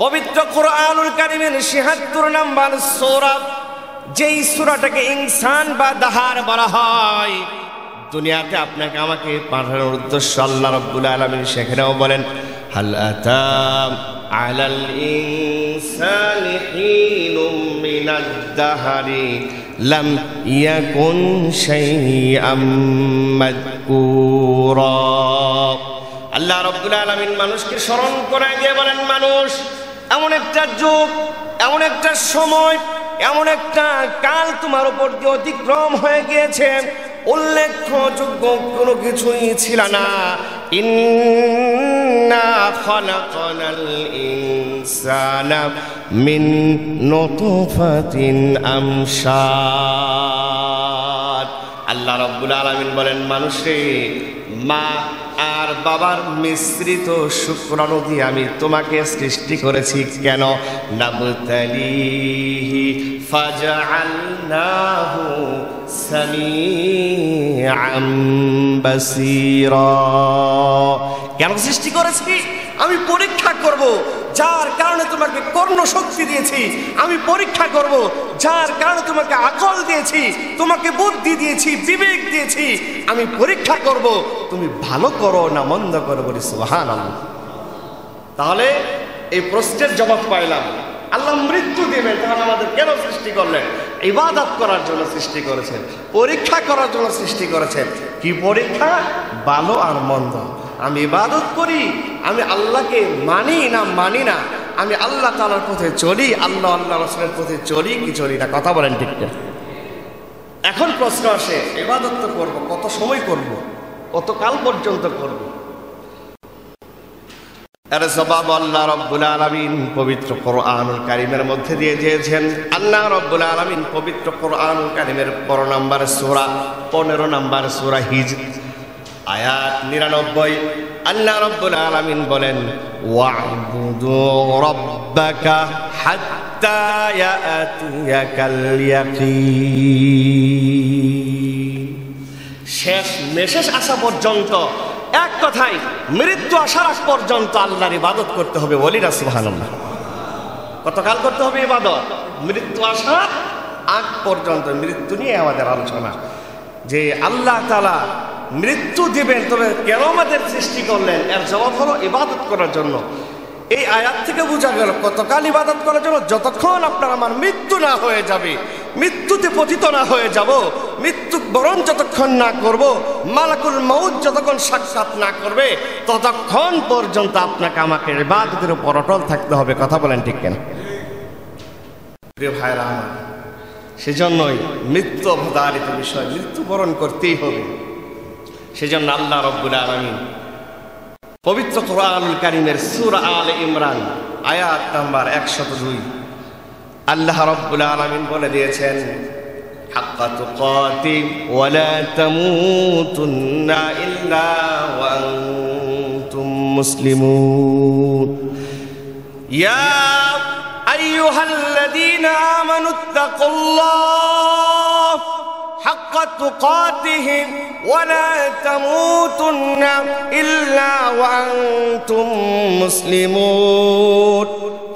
পবিত্র কোরআনুল কারীমের ৭৬ নম্বর সূরা, যেই সূরাটাকে ইনসান বা দাহার বলা হয়, দুনিয়াতে আপনাকে আমাকে পাঠানোর উদ্দেশ্য আল্লাহ রাব্বুল আলামিন সেখানেও বলেন, হাল আতা আলাল ইনসানি হিনুম মিনাদ দাহরি লাম ইয়াকুন শাইআম মাযকুরা। আল্লাহ রাব্বুল আলামিন মানুষকে স্মরণ করায় দিয়ে বলেন, মানুষ, এমন একটা যুগ, এমন একটা সময়, এমন একটা কাল তোমার উপর দিয়ে অতিক্রম হয়ে গিয়েছে, উল্লেখযোগ্য কোনো কিছুই ছিল না। ইন্না খালাকনাল ইনসানা মিন নুতফাতিন আমশাদ। আল্লাহ রাব্বুল আলামিন বলেন, মানুষে মা আর বাবার মিশ্রিত শুক্রাণু দিয়ে আমি তোমাকে সৃষ্টি করেছি। কেন? নাবতালিহি ফাজআলনাহু সামিআম বাসীরা। কেন সৃষ্টি করেছি? আমি পরীক্ষা করব, যার কারণে তোমাকে কর্ণ শক্তি দিয়েছি। আমি পরীক্ষা করব, যার কারণে তোমাকে আকল দিয়েছি, তোমাকে বুদ্ধি দিয়েছি, বিবেক দিয়েছি। আমি পরীক্ষা করব তুমি ভালো করো না মন্দ করো। বলি সুবহানাল্লাহ। তাহলে এই প্রশ্নের জবাব পাইলাম, আল্লাহ মৃত্যু দিবেন, তাহলে আমাদের কেন সৃষ্টি করলেন? ইবাদত করার জন্য সৃষ্টি করেছেন, পরীক্ষা করার জন্য সৃষ্টি করেছেন। কি পরীক্ষা? ভালো আর মন্দ। আমি ইবাদত করি, আমি আল্লাহকে মানি না মানি না, আমি আল্লাহ তাআলার পথে চলি, আল্লাহ রাসূলের পথে চলি কি চলি না? কথা বলেন ঠিক না? এখন প্রশ্ন আসে, ইবাদত তো করব, কত সময় করব, কত কাল পর্যন্ত করব? এর জবাব আল্লাহ রাব্বুল আলামিন পবিত্র কোরআনুল কারীমের মধ্যে দিয়ে দিয়েছেন। আল্লাহ রাব্বুল আলামিন পবিত্র কোরআনুল কারীমের ১৫ নম্বর সূরা, ১৫ নম্বর সূরা হিজর, আয়াত ৯৯, আল্লাহ রাব্বুল আলামিন বলেন, ওয়া'বুদু রাব্বাকা হাত্তা ইয়াতিয়াকাল ইয়াকিন। শেষ মেশেষ আসা পর্যন্ত, এক কথায় মৃত্যু আসার আগ পর্যন্ত আল্লাহর ইবাদত করতে হবে। বলি না সুবহানাল্লাহ। কতকাল করতে হবে ইবাদত? মৃত্যু আসার আগ পর্যন্ত। মৃত্যু নিয়ে আমাদের আলোচনা, যে আল্লাহ তাআলা মৃত্যু দিবেন, তবে কেন আমাদের সৃষ্টি করলেন? এর জবাব হলো ইবাদত করার জন্য। এই আয়াত থেকে বোঝা গেল কতকাল ইবাদত করার জন্য? যতক্ষণ আপনার আমার মৃত্যু না হয়ে যাবে, মৃত্যুতে পতিত না হয়ে যাব, মৃত্যু বরণ যতক্ষণ না করব, মালাকুল মউত যতক্ষণ সাক্ষাৎ না করবে, ততক্ষণ পর্যন্ত আপনাকে আমাকে ইবাদতের উপর অটল থাকতে হবে। কথা বলেন ঠিক কেন? প্রিয় ভাইরা আমার, সেজন্যই মৃত্যু অবধারিত বিষয়, মৃত্যুবরণ করতেই হবে। সেজন্য আল্লাহ রাব্বুল আলামিন পবিত্র কোরআনুল কারীমের সূরা আলে ইমরান আয়াত নাম্বার ১০২ আল্লাহ রাব্বুল আলামিন বলে দিয়েছেন, হাক্কা তুকাতি ওয়া লা তামুতুন্না ইল্লা ওয়া আনতুম মুসলিমুন। ইয়া আইয়ুহাল্লাযীনা আমানুত্তাকুল্লাহ হাক্কা তুকাতিহি ওয়া লা তামুতুন্না ইল্লা ওয়া আনতুম মুসলিমুন।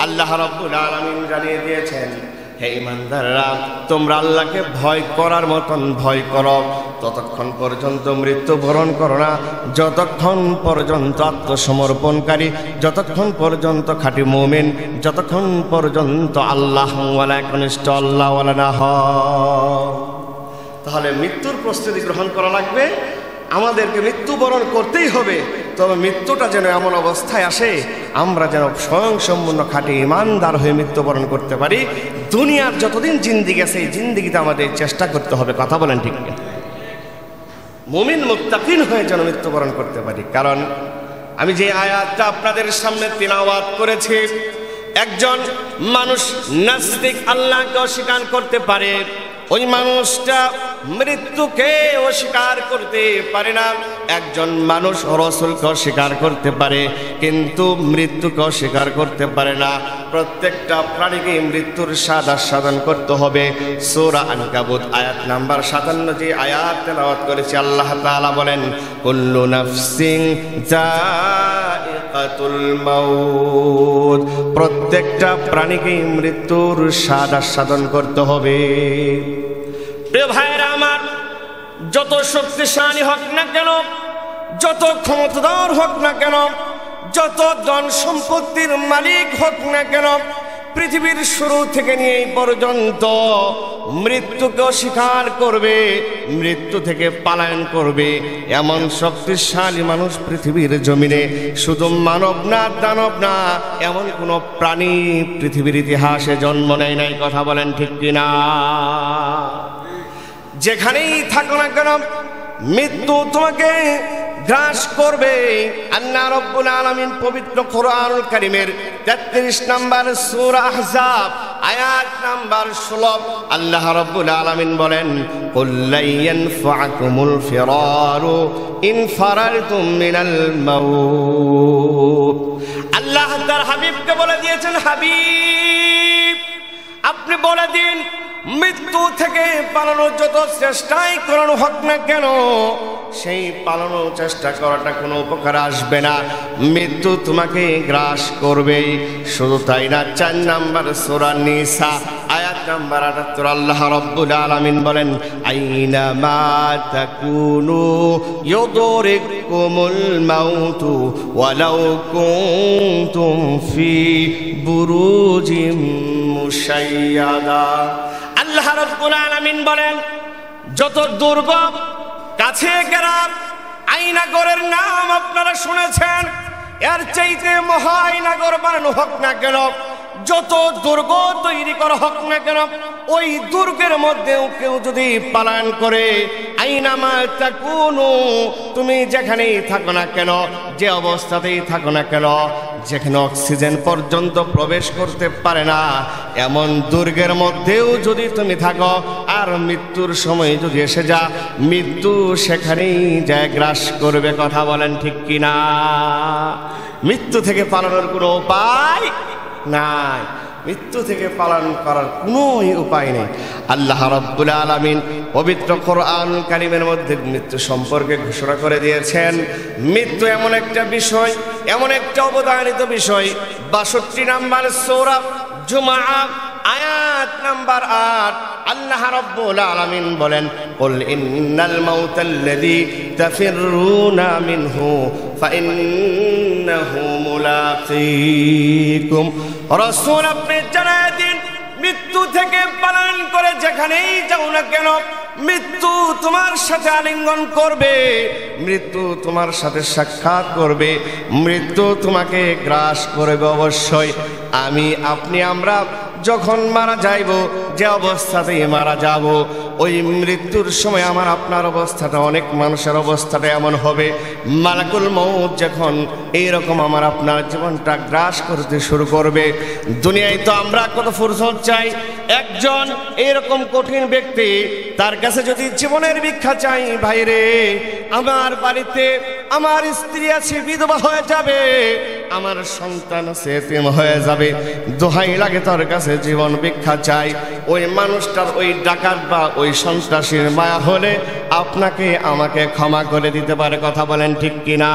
আল্লাহ রাব্বুল আলামিন জানিয়ে দিয়েছেন, হে ঈমানদাররা, তোমরা আল্লাহকে ভয় করার মতন ভয় করো, ততক্ষণ পর্যন্ত মৃত্যুবরণ করো না, যতক্ষণ পর্যন্ত আত্মসমর্পণকারী, যতক্ষণ পর্যন্ত খাঁটি মুমিন, যতক্ষণ পর্যন্ত আল্লাহওয়ালা, একনিষ্ঠ আল্লাহওয়ালা না হয়। তাহলে মৃত্যুর প্রস্তুতি গ্রহণ করা লাগবে, আমাদেরকে মৃত্যুবরণ করতেই হবে। তবে মৃত্যুটা যেন এমন অবস্থায় আসে, আমরা যেন স্বয়ংসম্পূর্ণ খাঁটি ইমানদার হয়ে মৃত্যুবরণ করতে পারি। দুনিয়ার যতদিন জিন্দিগি আছে, এই জিন্দিগিতে আমাদের চেষ্টা করতে হবে। কথা বলেন ঠিক না? মুমিন মুত্তাকিন হয়ে যেন মৃত্যুবরণ করতে পারি। কারণ আমি যে আয়াতটা আপনাদের সামনে তিলাওয়াত করেছি, একজন মানুষ নাস্তিক, আল্লাহকে অস্বীকার করতে পারে, ওই মানুষটা মৃত্যুকে অস্বীকার করতে পারে না। একজন মানুষ রাসূলকে অস্বীকার করতে পারে, কিন্তু মৃত্যুকে অস্বীকার করতে পারে না। প্রত্যেকটা প্রাণীকে মৃত্যুর স্বাদ আস্বাদন করতে হবে। সূরা আনকাবুত আয়াত নাম্বার ৫৭ যে আয়াত তেলাওয়াত করেছি, আল্লাহ তাআলা বলেন, কুল্লু নাফসিন যায়িকাতুল যায়কাতুল মাউত, প্রত্যেকটা প্রাণীকে মৃত্যুর স্বাদ আস্বাদন করতে হবে। প্রিয় ভাইরা আমার, যত শক্তিশালী হোক না কেন, যত ক্ষমতাধর হোক না কেন, যত ধন সম্পত্তির মালিক হোক না কেন, পৃথিবীর শুরু থেকে নিয়ে এই পর্যন্ত মৃত্যুকে অস্বীকার করবে, মৃত্যু থেকে পলায়ন করবে এমন শক্তিশালী মানুষ পৃথিবীর জমিনে শুধু মানব না, দানব না, এমন কোনো প্রাণী পৃথিবীর ইতিহাসে জন্ম নেয় নাই। কথা বলেন ঠিক কিনা? যেখানেই থাকো না কেন মৃত্যু তোমাকে গ্রাস করবে। আল্লাহ রাব্বুল আলামিন পবিত্র কোরআনুল কারীমের 33 নম্বর সূরা আহজাব আয়াত নাম্বার 16 আল্লাহ রাব্বুল আলামিন বলেন, কুল লা ইয়ানফাকুমুল ফিরারু ইন ফারারতুম মিনাল মাউত। আল্লাহ তার হাবিবকে বলে দিয়েছেন, হাবিব আপনি বলে দিন, মৃত্যু থেকে পালানোর যত চেষ্টাই করানো হোক না কেন, সেই পালানোর চেষ্টা করাটা কোনো উপকার আসবে না, মৃত্যু তোমাকে গ্রাস করবেই। শুধু তাই না, 4 নম্বর সূরা নিসা আয়াত নাম্বার 78 আল্লাহ রাব্বুল আলামিন বলেন, আইনা মা তাকুনু ইউদরিকুমুল মাউতু ওয়ালাউ কুনতুম ফি বুরুজিম মুশাইয়াদা। আল্লাহ রাব্বুল আলামিন বলেন, যত দুর্গম কাছে গেরাম আইনাগরের নাম আপনারা শুনেছেন, এর চাইতে মহা আইনাগর বানানো হোক না কেন, যত দুর্গ তৈরি করা হোক না কেন, ওই দুর্গের মধ্যেও কেউ যদি পালায়ন করে, আইনামা তাকুনু, তুমি যেখানেই থাকো না কেন, যে অবস্থাতেই থাকো না কেন, যেখানে অক্সিজেন পর্যন্ত প্রবেশ করতে পারে না, এমন দুর্গের মধ্যেও যদি তুমি থাকো, আর মৃত্যুর সময় যদি এসে যা, মৃত্যু সেখানেই যায় গ্রাস করবে। কথা বলেন ঠিক কিনা? মৃত্যু থেকে পালানোর কোনো উপায় নাই, মৃত্যু থেকে পালন করার কোনো উপায় নেই। আল্লাহ রাব্বুল আলামিন পবিত্র কোরআনুল কারীমের মধ্যে মৃত্যু সম্পর্কে ঘোষণা করে দিয়েছেন, মৃত্যু এমন একটা বিষয়, এমন একটা অবধারিত বিষয়। 62 নম্বর সূরা জুমআ আয়াত নাম্বার 8 আল্লাহ রাব্বুল আলামিন বলেন, কুল ইন্নাল মাউতাল্লাযী তাফিরুনা মিনহু ফাইন্নাহু মুলাকীকুম। রাসূল আপনি জানায়ে দিন, মৃত্যু থেকে পালন করে যেখানেই যাও না কেন, মৃত্যু তোমার সাথে আলিঙ্গন করবে, মৃত্যু তোমার সাথে সাক্ষাৎ করবে, মৃত্যু তোমাকে গ্রাস করবে অবশ্যই। আমি, আপনি, আমরা যখন মারা যাইব, যে অবস্থাতেই মারা যাব, ওই মৃত্যুর সময় আমার আপনার অবস্থাটা, অনেক মানুষের অবস্থাটা এমন হবে, মালাকুল মউত যখন এইরকম আমার আপনার জীবনটা গ্রাস করতে শুরু করবে। দুনিয়ায় তো আমরা কত ফুরসত চাই, একজন এইরকম কঠিন ব্যক্তি, তার কাছে যদি জীবনের ভিক্ষা চাই, ভাইরে আমার বাড়িতে আমার স্ত্রী আছে, বিধবা হয়ে যাবে, আমার সন্তান আছে, এতিম হয়ে যাবে, দোহাই লাগে তার কাছে জীবন ভিক্ষা চাই, ওই মানুষটার ওই ডাকাত বা ওই সন্ত্রাসীর মায়া হলে আপনাকে আমাকে ক্ষমা করে দিতে পারে। কথা বলেন ঠিক কিনা?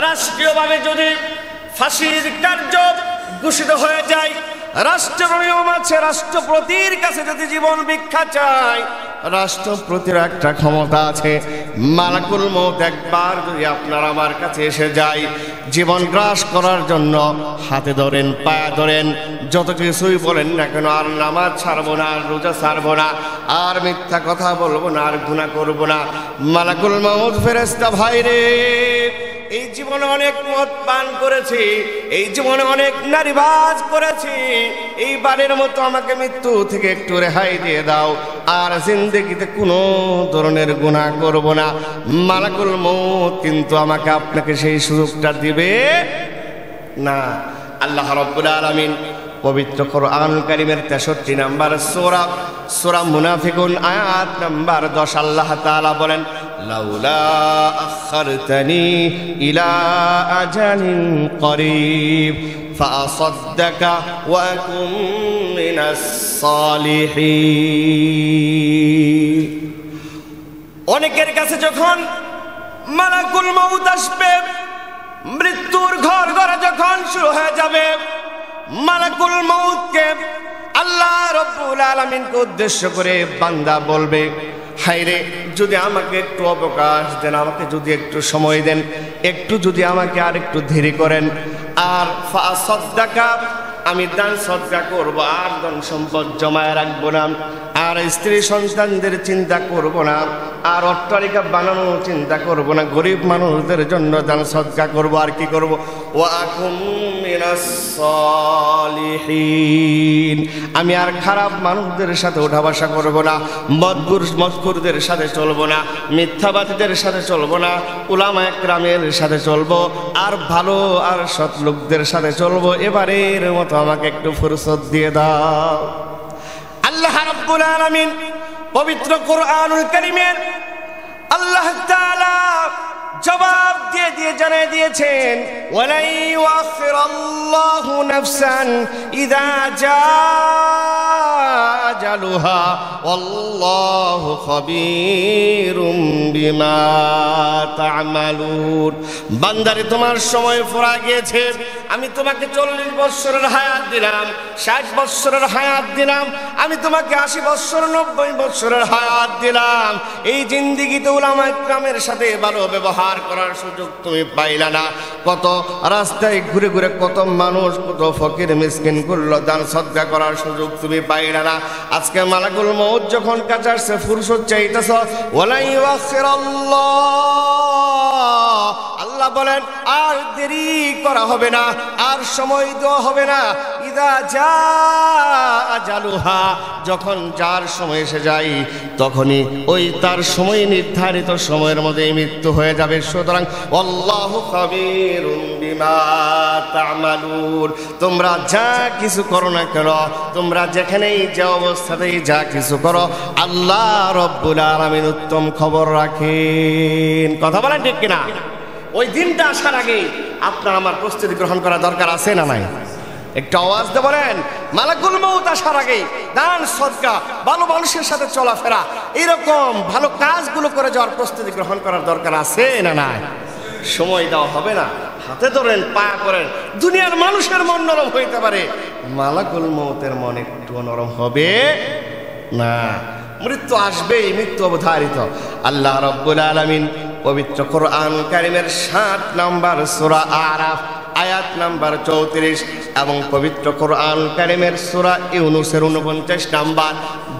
রাষ্ট্রীয়ভাবে যদি ফাঁসির কার্য ঘোষিত হয়ে যায়, রাষ্ট্রের নিয়ম আছে, রাষ্ট্রপতির কাছে যদি জীবন ভিক্ষা চাই, রাষ্ট্রপতির একটা ক্ষমতা আছে, মালাকুল মউত একবার যদি আপনার আমার কাছে এসে যায়, জীবন গ্রাস করার জন্য হাতে ধরেন, পায়ে ধরেন, যত কিছুই বলেন না কেন, আর নামাজ ছাড়বো না, আর রোজা ছাড়বো না, আর মিথ্যা কথা বলবো না, আর গুনাহ করবো না, মালাকুল মউত ফেরেশতা ভাইরে, এই জীবনে অনেক মদ পান করেছি, এই জীবনে অনেক নারীবাজ করেছি, এইবারের মতো আমাকে মৃত্যু থেকে একটু রেহাই দিয়ে দাও, আর জিন্দেগিতে কোনো ধরনের গুনাহ করব না। মালাকুল মউত কিন্তু আমাকে আপনাকে সেই সুযোগটা দিবে না। আল্লাহ রাব্বুল আলামিন পবিত্র কোরআনুল কারীমের 63 নম্বর সূরা মুনাফিকুন আয়াত নাম্বার 10 আল্লাহ তাআলা বলেন, লাউলা আখারতানি ইলা আজালিন করিব ফাসাদদাকা ওয়া আকুম মিনাস সালিহিন। অনেকের কাছে যখন মালাকুল মউত আসবে, মৃত্যুর ঘর ঘরে যখন শুরু হয়ে যাবে, মালাকুল মউতকে আল্লাহ রাব্বুল আলামিনকে উদ্দেশ্য করে বান্দা বলবে, হায়রে যদি আমাকে একটু অবকাশ দেন, আমাকে যদি একটু সময় দেন, একটু যদি আমাকে আর একটু ধীরে করেন, আর ফাসাদ্দাকা আমি দান সদকা করব, আর ধন সম্পদ জমায় রাখবো না, আর স্ত্রী সন্তানদের চিন্তা করব না, আর অট্টালিকা বানানোর চিন্তা করব না, গরিব মানুষদের জন্য দান সদকা করব, আর কি করব, ওয়া আকুম মিনাস সালিহিন আমি আর খারাপ মানুষদের সাথে ওঠা বসা করব না, মজকুরদের সাথে চলবো না, মিথ্যাবাদীদের সাথে চলবো না, উলামা একরামের সাথে চলবো, আর ভালো আর সৎ লোকদের সাথে চলবো। এবারের মতো আমাকে একটু ফুরসত দিয়ে দাও। আল্লাহ রাব্বুল আলামিন পবিত্র কোরআনুল কারীমের আল্লাহ তাআলা জবাব দিয়ে জানিয়ে দিয়েছেন, ওয়ালা ইউআখিরাল্লাহু নাফসান ইযা জাআ আজালুহা ওয়াল্লাহু খাবীরুম বিমা তা'মালুন। বান্দারে তোমার সময় ফুরা গিয়েছে, আমি তোমাকে 40 বছরের হায়াত দিলাম, 60 বছরের হায়াত দিলাম, আমি তোমাকে 80 বছর 90 বছরের হায়াত দিলাম। এই জিন্দেগিতে উলামা ইকরামের সাথে ভালো ব্যবহার করার সুযোগ তুমি পাইলা না। কত রাস্তায় ঘুরে ঘুরে কত মানুষ, কত ফকির মিসকিন করলো, দান সদকা করার সুযোগ তুমি পাইলা না। আজকে মালাকুল মউত যখন কাছে আসছে, ফুরসত চাইতেছ, ওয়ালা ইউআখিরাল্লাহ আল্লাহ বলেন আর দেরি করা হবে না, আর সময় দেওয়া হবে না। ইযা জাআ আজালুহা যখন যার সময় এসে যায়, তখনই ওই তার সময় নির্ধারিত সময়ের মধ্যে মৃত্যু হয়ে যাবে। সুতরাং আল্লাহু খাবীরুম বিমা তা'মালুন তোমরা যা কিছু করো না কেন, তোমরা যেখানেই যে অবস্থাতেই যা কিছু করো, আল্লাহ রাব্বুল আলামিন উত্তম খবর রাখেন। কথা বলেন ঠিক কিনা? ওই দিনটা আসার আগে আপনার আমার প্রস্তুতি গ্রহণ করা দরকার আছে না নাই? একটু আওয়াজ দিয়ে বলেন, মালাকুল মউত আসার আগে দান সদকা, ভালো মানুষের সাথে চলাফেরা, এরকম ভালো কাজগুলো করে যাওয়ার প্রস্তুতি গ্রহণ করার দরকার আছে না নাই? সময় দেওয়া হবে না, হাতে ধরেন, পায়া করেন। দুনিয়ার মানুষের মন নরম হইতে পারে, মালাকুল মউতের মন একটু নরম হবে না। মৃত্যু আসবেই, মৃত্যু অবধারিত। আল্লাহ রাব্বুল আলামিন পবিত্র কোরআন কারীমের 7 নম্বর সূরা আরাফ আয়াত নাম্বার 34 এবং পবিত্র কোরআন কারীমের সূরা ইউনূসের 49 নাম্বার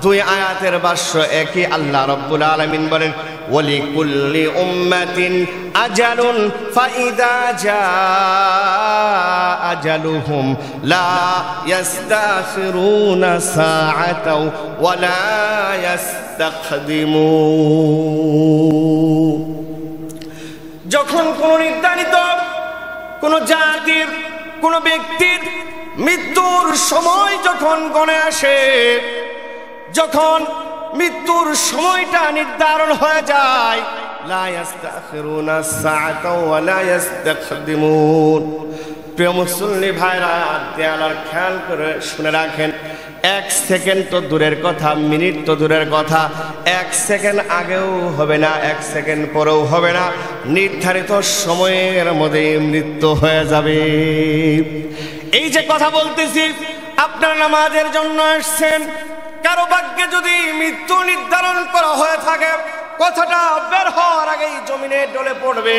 2 আয়াতের ভাষ্য একই। আল্লাহ রাব্বুল আলামিন বলেন, ওয়ালিকুল্লি উম্মাতিন আজালুন ফাইদা জাআ আজালুহুম লা ইস্তাখিরুনা সাআতাও ওয়া লা ইস্তাকদিমুন। যখন কোন নির্ধারিত কোন জাতির, কোন ব্যক্তির মৃত্যুর সময় যখন গণে আসে, যখন মৃত্যুর সময়টা নির্ধারণ হয়ে যায়, লা ইস্তাখিরুনা সাআতা ওয়া লা ইস্তাকদিমুন। প্রিয় মুসল্লি ভাইরা, দেয়ালার খেয়াল করে শুনে রাখেন, 1 সেকেন্ড তো দূরের কথা, মিনিট তো দূরের কথা, 1 সেকেন্ড আগেও হবে না, 1 সেকেন্ড পরেও হবে না, নির্ধারিত সময়ের মধ্যে মৃত্যু হয়ে যাবে। এই যে কথা বলতেছি, আপনার নামাজের জন্য আসছেন, কারো ভাগ্যে যদি মৃত্যু নির্ধারণ করা হয়ে থাকে, কথাটা বের হওয়ার আগেই জমিনে ঢলে পড়বে,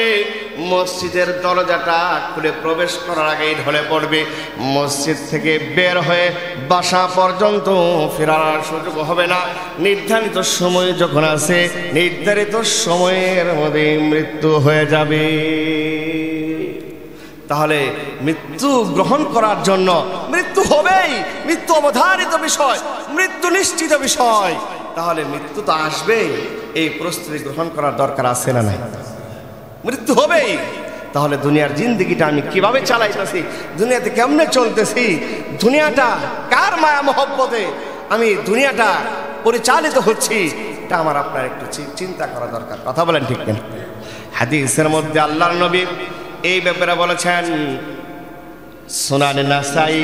মসজিদের দরজাটা খুলে প্রবেশ করার আগেই ঢলে পড়বে, মসজিদ থেকে বের হয়ে বাসা পর্যন্ত ফেরার সুযোগ হবে না। নির্ধারিত সময় যখন আছে, নির্ধারিত সময়ের মধ্যে মৃত্যু হয়ে যাবে। তাহলে মৃত্যু গ্রহণ করার জন্য মৃত্যু হবেই, মৃত্যু অবধারিত বিষয়, মৃত্যু নিশ্চিত বিষয়। তাহলে মৃত্যু তো আসবেই, এই প্রস্তুতি গ্রহণ করার দরকার আছে না নাই? মৃত্যু হবেই। তাহলে দুনিয়ার জিন্দেগিটা আমি কিভাবে চালাইতেছি, দুনিয়াতে কেমনে চলতেছি, দুনিয়াটা কার মায়া মহব্বতে আমি দুনিয়াটা পরিচালিত হচ্ছি, এটা আমার আপনার একটু চিন্তা করা দরকার। কথা বলেন ঠিক না? হাদিসের মধ্যে আল্লাহর নবী এই ব্যাপারে বলেছেন, সুনানে নাসাই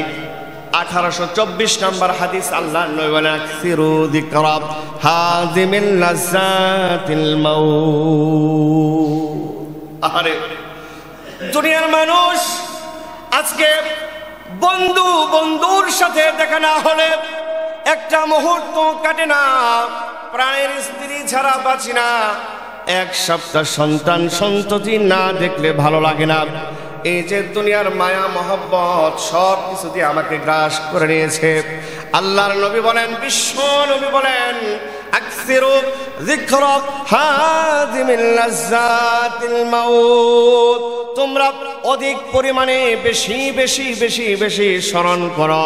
1824 নম্বর হাদিস, আল্লাহ নবী বলেন, আকসিরু যিকরা হাযিমিল লাযাতিল মাউত। আরে দুনিয়ার মানুষ আজকে বন্ধুর সাথে দেখা না হলে একটা মুহূর্ত কাটে না, প্রাণের স্ত্রী ছাড়া বাঁচি না, এক সপ্তাহ সন্তান সন্ততি না দেখলে ভালো লাগে না। এই যে দুনিয়ার মায়া মহব্বত সব কিছু দিয়ে আমাকে গ্রাস করে নিয়েছে। আল্লাহর নবী বলেন, বিশ্ব নবী বলেন, আকসিরু যিকরা হাযিমিল লাজ্জাতিল মাউত, তোমরা অধিক পরিমাণে বেশি বেশি বেশি বেশি স্মরণ করো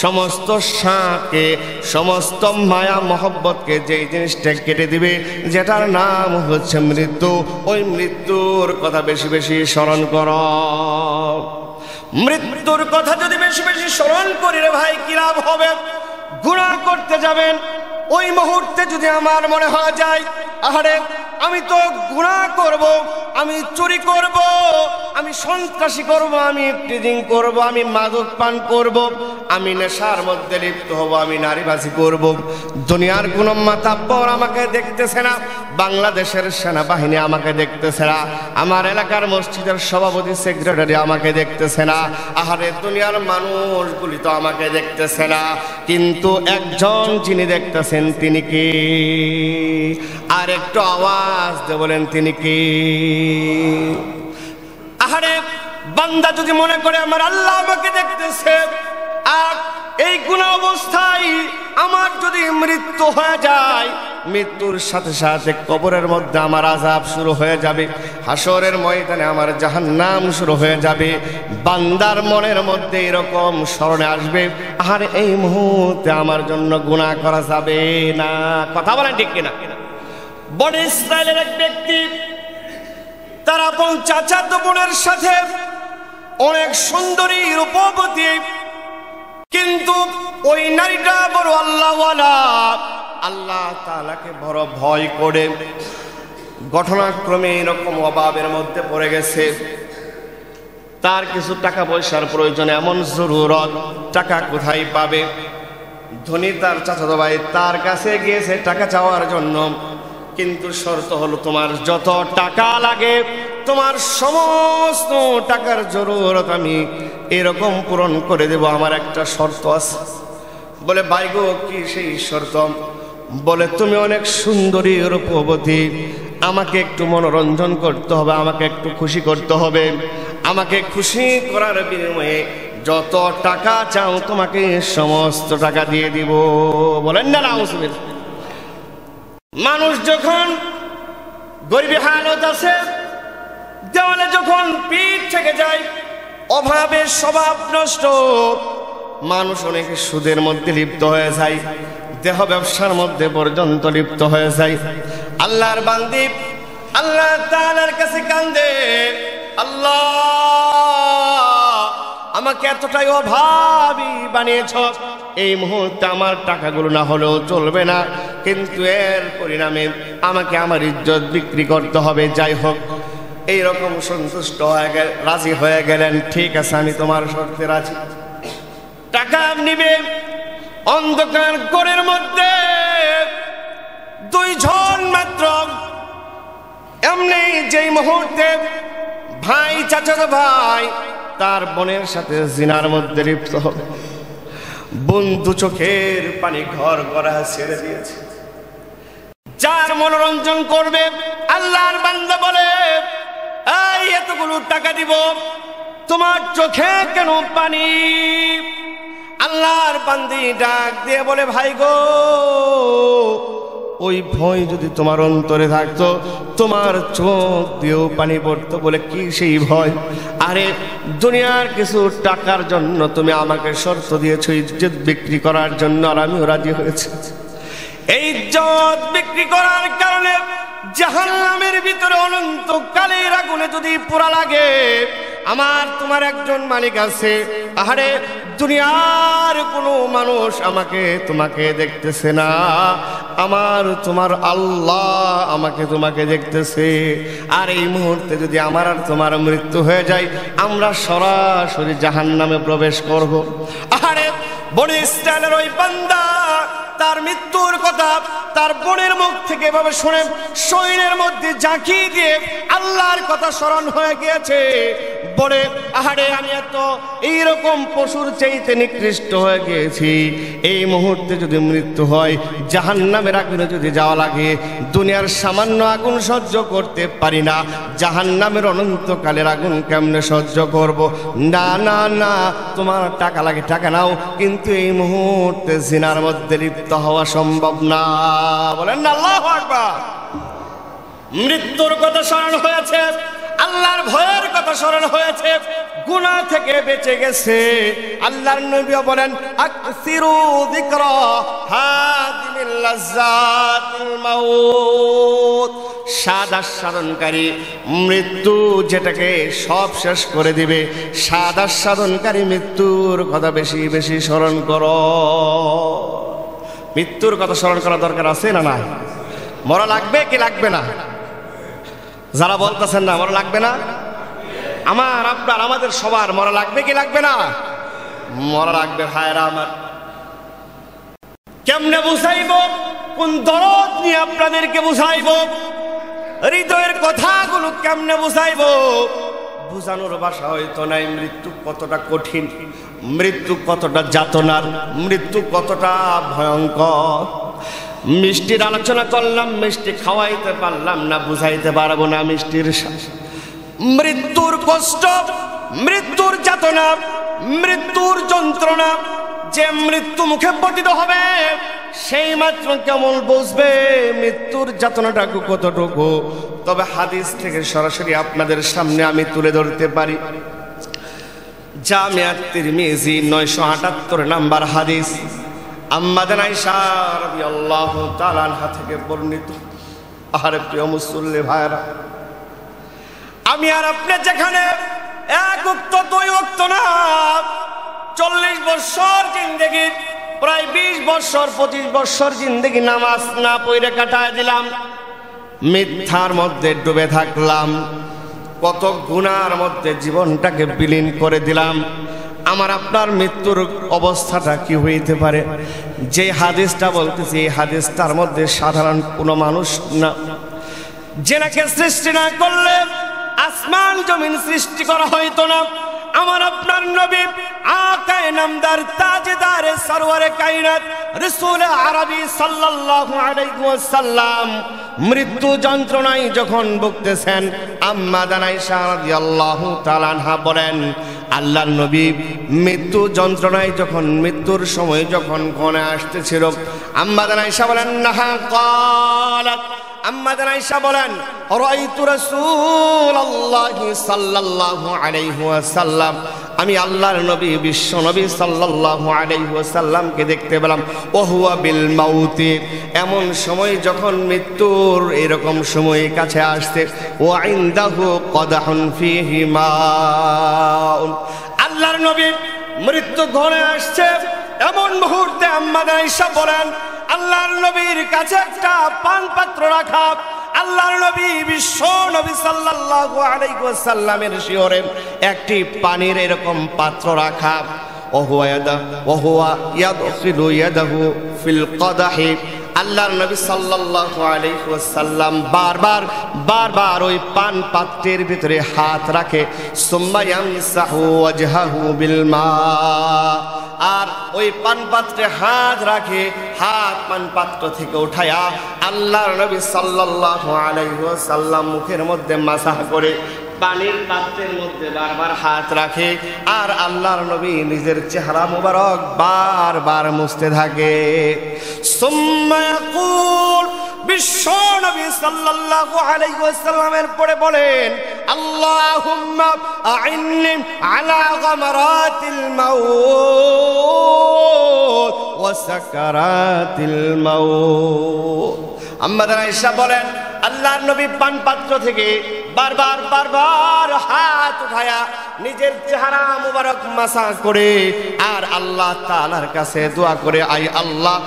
সমস্ত স্বাদকে, সমস্ত মায়া মহব্বতকে, যেই জিনিসটা কেটে দিবে, যেটার নাম হচ্ছে মৃত্যু, ওই মৃত্যুর কথা বেশি বেশি স্মরণ করো। মৃত্যুর কথা যদি বেশি বেশি স্মরণ করি রে ভাই, কি লাভ হবে? গুনাহ করতে যাবেন, ওই মুহূর্তে যদি আমার মনে হয় যায়, আহারে আমি তো গুনাহ করব, আমি চুরি করব, আমি সন্ত্রাসী করব, আমি টিজিং করব, আমি মাদক পান করব, আমি নেশার মধ্যে লিপ্ত হব, আমি নারীবাজি করব, দুনিয়ার কোন মাতাব্বর আমাকে দেখতেছে না, বাংলাদেশের সেনাবাহিনী আমাকে দেখতেছে না, আমার এলাকার মসজিদের সভাপতি সেক্রেটারি আমাকে দেখতেছে না, আহারে দুনিয়ার মানুষগুলি তো আমাকে দেখতেছে না, কিন্তু একজন যিনি দেখতেছেন তিনি কি? আর একটু আওয়াজ দিয়ে বলেন, তিনি কি? আহারে বান্দা যদি মনে করে আমার আল্লাহ আমাকে দেখতেছে, আর এই গুনাহ অবস্থায় আমার যদি মৃত্যু হয়ে যায়, মৃত্যুর সাথে সাথে কবরের মধ্যে আমার আযাব শুরু হয়ে যাবে, হাসরের ময়দানে আমার জাহান্নাম শুরু হয়ে যাবে, বান্দার মনের মধ্যে এরকম স্মরণে আসবে, আর এই মুহূর্তে আমার জন্য গুনাহ করা যাবে না। কথা বলেন ঠিক কিনা? বনি ইসরায়েলের এক ব্যক্তি তার আপন চাচাতো বোনের সাথে অনেক সুন্দরী রূপবতী, কিন্তু ওই নারীটা বড় আল্লাহওয়ালা, আল্লাহ তাআলাকে বড় ভয় করে। ঘটনাক্রমে এরকম অভাবের মধ্যে পড়ে গেছে, তার কিছু টাকা পয়সার প্রয়োজন, এমন জরুরত, টাকা কোথায় পাবে? ধনী তার চাচাতো ভাই তার কাছে গিয়েছে টাকা চাওয়ার জন্য, কিন্তু শর্ত হলো তোমার যত টাকা লাগে, তোমার সমস্ত টাকার জরুরত আমি এরকম পূরণ করে দেব, আমার একটা শর্ত আছে। বলে ভাই গো, কি সেই শর্ত? বলে তুমি অনেক সুন্দরী রূপবতী, আমাকে একটু মনোরঞ্জন করতে হবে, আমাকে একটু খুশি করতে হবে, আমাকে খুশি করার বিনিময়ে যত টাকা চাও তোমাকে সমস্ত টাকা দিয়ে দিব। বলেন না নাউজুবিল্লাহ। মানুষ যখন গরিবী হালত আছে, দেওয়ালে যখন পিঠ থেকে যায়, অভাবের স্বভাব নষ্ট, মানুষ অনেক সুদের মধ্যে লিপ্ত হয়ে যায়, দেহ ব্যবসার মধ্যে পর্যন্ত লিপ্ত হয়ে যায়। আল্লাহর বান্দি আল্লাহ তাআলার কাছে কান্দে, আল্লাহ আমাকে এতটাই অভাবী বানিয়েছ, এই মুহূর্তে আমার টাকাগুলো না হলেও চলবে না, কিন্তু এর পরিণামে আমাকে আমার ইজ্জত বিক্রি করতে হবে, যাই হোক। এইরকম সন্তুষ্ট হয়ে গেল, রাজি হয়ে গেলেন, ঠিক আছে আমি তোমার শর্তে রাজি। টাকা নিবে, অন্ধকার ঘরের মধ্যে দুইজন মাত্র, এমনি যেই মুহূর্তে ভাই, চাচাতো ভাই তার বোনের সাথে জিনার মধ্যে লিপ্ত হবে, বন্ধু চোখের পানি ঘর গড়া ছেড়ে দিয়েছে। যার মনোরঞ্জন করবে, আল্লাহর বান্দা বলে, এই এতগুলো টাকা দিব, তোমার চোখে কেন পানি? আল্লাহর বান্দি ডাক দিয়ে বলে, ভাই গো, ওই ভয় যদি তোমার অন্তরে থাকতো, তোমার চোখ দিয়েও পানি পড়তো। বলে কি সেই ভয়? আরে দুনিয়ার কিছু টাকার জন্য তুমি আমাকে শর্ত দিয়েছো ইজ্জত বিক্রি করার জন্য, আর আমিও রাজি হয়েছি। এই ইজ্জত বিক্রি করার কারণে জাহান্নামের ভিতরে অনন্ত কালের আগুনে যদি পোড়া লাগে, আমার তোমার একজন মালিক আছে। আহারে দুনিয়ার কোনো মানুষ আমাকে তোমাকে দেখতেছে না, আমার তোমার আল্লাহ আমাকে তোমাকে দেখতেছে। আর এই মুহূর্তে যদি আমার আর তোমার মৃত্যু হয়ে যায়, আমরা সরাসরি জাহান্নামে প্রবেশ করব। আহারে বনি ইসরাইলের ওই বান্দা তার মৃত্যুর কথা তার বোনের মুখ থেকে এভাবে শুনে শরীরের মধ্যে ঝাঁকি দিয়ে আল্লাহর কথা স্মরণ হয়ে গিয়েছে। বলে আহারে আমি এত এইরকম পশুর চাইতে নিকৃষ্ট হয়ে গিয়েছি, এই মুহূর্তে যদি মৃত্যু হয়, জাহান্নামের আগুনে যদি যাওয়া লাগে, দুনিয়ার সামান্য আগুন সহ্য করতে পারি না, জাহান্নামের অনন্তকালের আগুন কেমনে সহ্য করব? না না না, তোমার টাকা লাগে টাকা নাও, কিন্তু এই মুহূর্তে জিনার মধ্যে লিপ্ত হওয়া সম্ভব না। বলেন না আল্লাহু আকবার। মৃত্যুর কথা স্মরণ হয়েছে, আল্লাহর ভয়ের কথা স্মরণ হয়েছে, গুনাহ থেকে বেঁচে গেছে। আল্লাহর নবীও বলেন আকসিরু যিকরা হাদিমিল লাজ্জাতিল মাউত, স্বাদ আস্বাদনকারী মৃত্যু যেটাকে সব শেষ করে দিবে, স্বাদ আস্বাদনকারী মৃত্যুর কথা বেশি বেশি স্মরণ করো। মৃত্যুর কথা স্মরণ করা দরকার আছে না নাই? মরা লাগবে কি লাগবে না? যারা বলতেছেন না মরা লাগবে না, আমার আপনার আমাদের সবার মরা লাগবে কি লাগবে না? মরা লাগবে ভাইরা আমার। কেমনে বুঝাইব, কোন দরদ নিয়ে আপনাদেরকে বুঝাইব, হৃদয়ের কথাগুলো কেমনে বুঝাইব? বুঝানোর ভাষা হয়তো নাই। মৃত্যু কতটা কঠিন, মৃত্যু কতটা যাতনার, মৃত্যু কতটা ভয়ঙ্কর। মিষ্টির আলোচনা করলাম, মিষ্টি খাওয়াইতে পারলাম না, বুঝাইতে পারবো না মিষ্টির মৃত্যুর কষ্ট, মৃত্যুর যাতনা, মৃত্যুর যন্ত্রণা। যে মৃত্যু মুখে পতিত হবে সেই মাত্র কেমন বুঝবে মৃত্যুর যাতনাটাকু কতটুকু। তবে হাদিস থেকে সরাসরি আপনাদের সামনে আমি তুলে ধরতে পারি। জামিআত তিরমিজি 978 নাম্বার হাদিস, আম্মা আয়েশা রাদিয়াল্লাহু তাআলা আনহা থেকে বর্ণিত। আরে প্রিয় মুসল্লি ভাইরা, আমি আর আপনি যেখানে এক ওয়াক্ত দুই ওয়াক্ত না 40 বছর জিন্দেগি, প্রায় 20 বছর 25 বছর জিন্দেগি নামাজ না পড়ে কাটায় দিলাম, মিথ্যার মধ্যে ডুবে থাকলাম, কত গুনার মধ্যে জীবনটাকে বিলীন করে দিলাম, আমার আপনার মৃত্যুর অবস্থাটা কি হইতে পারে? যে হাদিসটা বলতেছি এই হাদিসটার মধ্যে সাধারণ কোনো মানুষ না, যেনাকে সৃষ্টি না করলে আসমান জমিন সৃষ্টি করা হইতো না। আমার আপনার নবী আকায়ে নামদার তাজদারে সরওয়ারে কায়নাত রাসূল আরবি সাল্লাল্লাহু আলাইহি ওয়াসাল্লাম মৃত্যু যন্ত্রণায় যখন ভুগতেছেন, আম্মা আয়েশা রাদিয়াল্লাহু তাআলা আনহা বলেন, আল্লাহর নবী মৃত্যু যন্ত্রণায় যখন মৃত্যুর সময় যখন ঘনে আসতেছিল, আম্মা আয়েশা বলেন নাহা ক্বালাত, আম্মা আয়েশা বলেন রাআইতু রাসূলুল্লাহি সাল্লাল্লাহু আলাইহি ওয়াসাল্লাম, আমি আল্লাহর নবী বিশ্ব নবী সাল্লাল্লাহু আলাইহি ওয়াসাল্লামকে দেখতে পেলাম, ওহুয়া বিল মাউতি, এমন সময় যখন মৃত্যুর এরকম সময় কাছে আসছে, ওয়া ইনদাহু কদাহুন ফীহি মাউন, আল্লাহর নবী মৃত্যু ঘরে আসছে এমন মুহূর্তে আম্মা আয়েশা বলেন আল্লাহর নবীর কাছে একটা পান পাত্র রাখা, আল্লাহর নবী বিশ্ব নবী সাল্লাল্লাহু আলাইহি ওয়াসাল্লামের শিয়রে একটি পানির এরকম পাত্র রাখা, ওহুয়া ইয়াদখিলু ইয়াদাহু ফিল কদাহি, আল্লাহর নবী সাল্লাল্লাহু আলাইহি ওয়াসাল্লাম বারবার ওই পান পাত্রের ভিতরে হাত রাখে, সুম্মা ইয়ামসাহু ওয়াজহাহু বিল মা, আর ওই পান পাত্রে হাত রাখে, হাত পান পাত্র থেকে উঠায়া আল্লাহর নবী সাল্লাল্লাহু আলাইহি ওয়াসাল্লাম মুখের মধ্যে মাসাহ করে পানির পাত্রের মধ্যে বারবার হাত রাখে, আর আল্লাহর নবী নিজের চেহারা মুবারক বারবার মুছতে থাকে। সুম্মা ইয়াকুল, বিশ্ব নবী সাল্লাল্লাহু আলাইহি ওয়াসাল্লামের পরে বলেন আল্লাহুম্মা আইন্নি আলা গামারাতিল মাউত ওয়া সাকারাতিল মাউত। আম্মা আয়েশা বলেন আল্লাহর নবী পান পাত্র থেকে বারবার হাত উঠায়া নিজের চেহারা মুবারক মাসা করে আর আল্লাহ তাআলার কাছে দোয়া করে, আই আল্লাহ